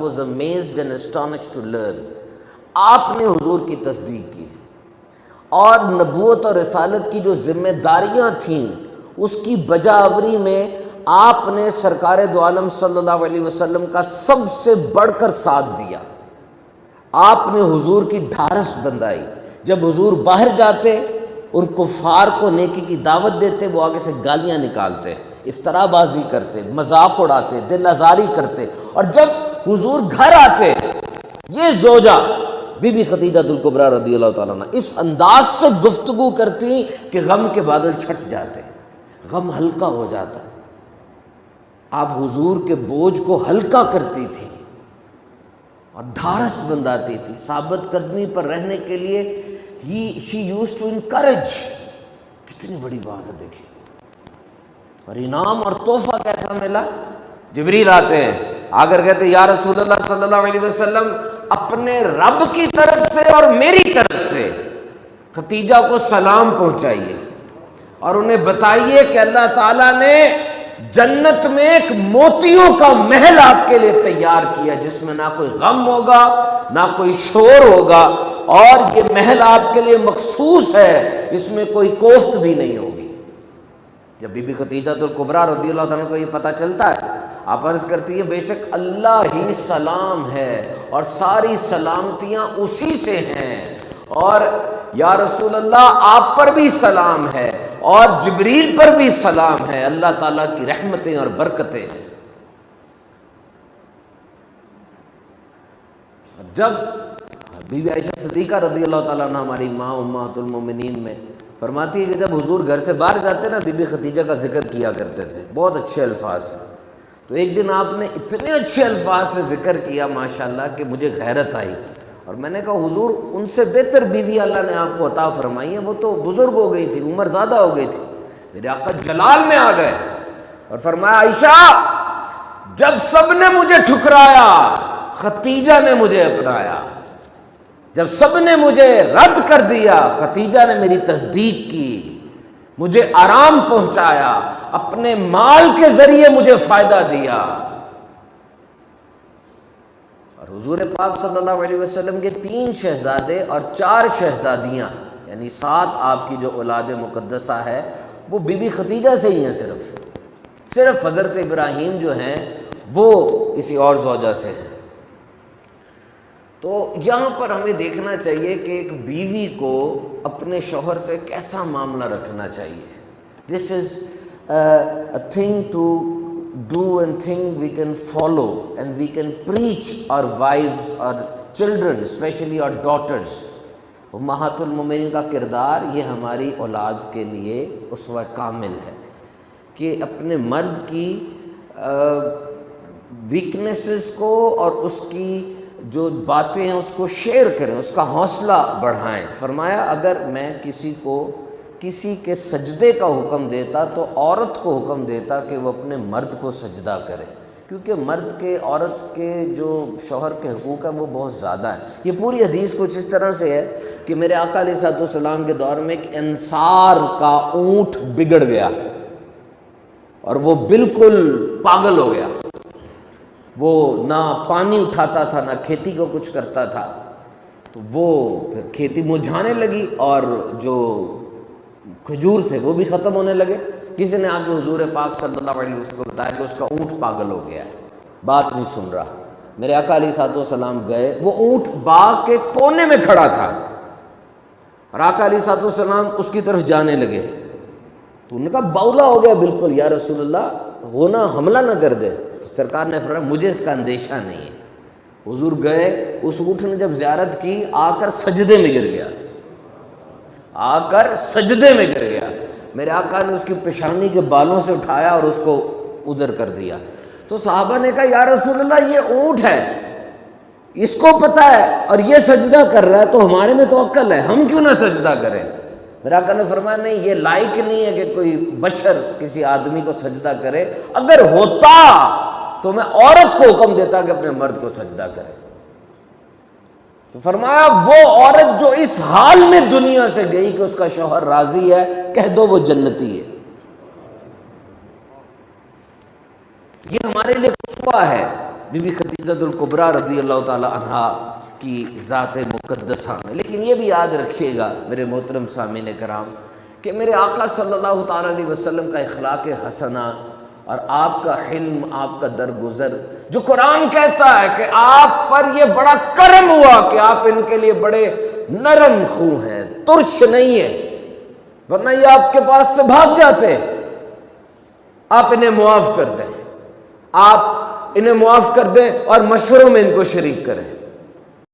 was amazed and astonished to learn. آپ نے حضور کی تصدیق کی اور نبوت اور رسالت کی جو ذمہ داریاں تھیں اس کی بجاوری میں آپ نے سرکار دو عالم صلی اللہ علیہ وسلم کا سب سے بڑھ کر ساتھ دیا. آپ نے حضور کی ڈھارس بندھائی. جب حضور باہر جاتے اور کفار کو نیکی کی دعوت دیتے وہ آگے سے گالیاں نکالتے, افترا بازی کرتے, مذاق اڑاتے, دل آزاری کرتے. اور جب حضور گھر آتے یہ زوجہ بی بی خدیجہ الکبریٰ رضی اللہ تعالیٰ عنہ اس انداز سے گفتگو کرتی کہ غم کے بادل چھٹ جاتے, غم ہلکا ہو جاتا. آپ حضور کے بوجھ کو ہلکا کرتی تھی اور ڈھارس بندھاتی تھی. ثابت قدمی پر رہنے کے لیے she used to encourage. کتنی بڑی بات ہے دیکھیں. اور انعام اور تحفہ کیسا ملا؟ جبریل آتے ہیں آ کر کہتے یا رسول اللہ صلی اللہ علیہ وسلم اپنے رب کی طرف سے اور میری طرف سے خدیجہ کو سلام پہنچائیے اور انہیں بتائیے کہ اللہ تعالیٰ نے جنت میں ایک موتیوں کا محل آپ کے لیے تیار کیا جس میں نہ کوئی غم ہوگا نہ کوئی شور ہوگا, اور یہ محل آپ کے لیے مخصوص ہے, اس میں کوئی کوفت بھی نہیں ہوگی. جب بی بی خدیجہ الکبریٰ رضی اللہ تعالیٰ کو یہ پتہ چلتا ہے آپ عرض کرتی ہیں بے شک اللہ ہی سلام ہے اور ساری سلامتیاں اسی سے ہیں, اور یا رسول اللہ آپ پر بھی سلام ہے اور جبریل پر بھی سلام ہے, اللہ تعالیٰ کی رحمتیں اور برکتیں ہیں. جب بی بی عائشہ صدیقہ رضی اللہ تعالیٰ عنہ ہماری ماں امہات المومنین میں فرماتی ہے کہ جب حضور گھر سے باہر جاتے نا بی بی خدیجہ کا ذکر کیا کرتے تھے بہت اچھے الفاظ سے. تو ایک دن آپ نے اتنے اچھے الفاظ سے ذکر کیا ماشاءاللہ کہ مجھے غیرت آئی, اور میں نے کہا حضور ان سے بہتر بیوی اللہ نے آپ کو عطا فرمائی ہے, وہ تو بزرگ ہو گئی تھی, عمر زیادہ ہو گئی تھی. میرے آقا جلال میں آ گئے اور فرمایا عائشہ جب سب نے مجھے ٹھکرایا خدیجہ نے مجھے اپنایا, جب سب نے مجھے رد کر دیا خدیجہ نے میری تصدیق کی, مجھے آرام پہنچایا, اپنے مال کے ذریعے مجھے فائدہ دیا. اور حضور پاک صلی اللہ علیہ وسلم کے 3 شہزادے اور 4 شہزادیاں یعنی 7 آپ کی جو اولاد مقدسہ ہے وہ بی بی خدیجہ سے ہی ہیں. صرف حضرت ابراہیم جو ہیں وہ کسی اور زوجہ سے ہیں. تو یہاں پر ہمیں دیکھنا چاہیے کہ ایک بیوی کو اپنے شوہر سے کیسا معاملہ رکھنا چاہیے. دس از a thing to do and thing we can follow and we can preach our wives, our children, especially our daughters. امہات المومنین کا کردار یہ ہماری اولاد کے لیے اسوہ کامل ہے کہ اپنے مرد کی ویکنیسز کو اور اس کی جو باتیں ہیں اس کو شیئر کریں, اس کا حوصلہ بڑھائیں. فرمایا اگر میں کسی کے سجدے کا حکم دیتا تو عورت کو حکم دیتا کہ وہ اپنے مرد کو سجدہ کرے, کیونکہ مرد کے عورت کے جو شوہر کے حقوق ہیں وہ بہت زیادہ ہیں. یہ پوری حدیث کچھ اس طرح سے ہے کہ میرے آقا علیہ الصلوۃ والسلام کے دور میں ایک انصار کا اونٹ بگڑ گیا اور وہ بالکل پاگل ہو گیا. وہ نہ پانی اٹھاتا تھا نہ کھیتی کو کچھ کرتا تھا, تو وہ پھر کھیتی مرجھانے لگی اور جو کھجور تھے وہ بھی ختم ہونے لگے. کسی نے آ کے حضور پاک صلی اللہ علیہ وسلم کو بتایا کہ اس کا اونٹ پاگل ہو گیا ہے, بات نہیں سن رہا. میرے آقا علیہ الصلوۃ والسلام گئے, وہ اونٹ باغ کے کونے میں کھڑا تھا اور آقا علیہ الصلوۃ والسلام اس کی طرف جانے لگے تو انہوں نے کہا باولا ہو گیا بالکل, یا رسول اللہ وہ نہ حملہ نہ کر دے. سرکار نے فرمایا مجھے اس کا اندیشہ نہیں ہے. حضور گئے, اس اونٹ نے جب زیارت کی آ کر سجدے میں گر گیا, میرے آقا نے اس کی پیشانی کے بالوں سے اٹھایا اور اس کو ادھر کر دیا. تو صحابہ نے کہا یا رسول اللہ یہ اونٹ ہے, اس کو پتہ ہے اور یہ سجدہ کر رہا ہے تو ہمارے میں تو عقل ہے, ہم کیوں نہ سجدہ کریں. میرے آقا نے فرمایا نہیں, یہ لائق نہیں ہے کہ کوئی بشر کسی آدمی کو سجدہ کرے, اگر ہوتا تو میں عورت کو حکم دیتا کہ اپنے مرد کو سجدہ کرے. تو فرمایا وہ عورت جو اس حال میں دنیا سے گئی کہ اس کا شوہر راضی ہے, کہہ دو وہ جنتی ہے. یہ ہمارے لیے اسوہ ہے. بی بی خدیجہ الکبریٰ رضی اللہ تعالی عنہا کی ذات مقدسہ میں۔ لیکن یہ بھی یاد رکھیے گا میرے محترم سامعین کرام کہ میرے آقا صلی اللہ تعالیٰ علیہ وسلم کا اخلاق حسنہ اور آپ کا حلم، آپ کا درگزر، جو قرآن کہتا ہے کہ آپ پر یہ بڑا کرم ہوا کہ آپ ان کے لیے بڑے نرم خو ہیں، ترش نہیں ہیں، ورنہ یہ آپ کے پاس سے بھاگ جاتے۔ آپ انہیں معاف کر دیں، آپ انہیں معاف کر دیں اور مشوروں میں ان کو شریک کریں۔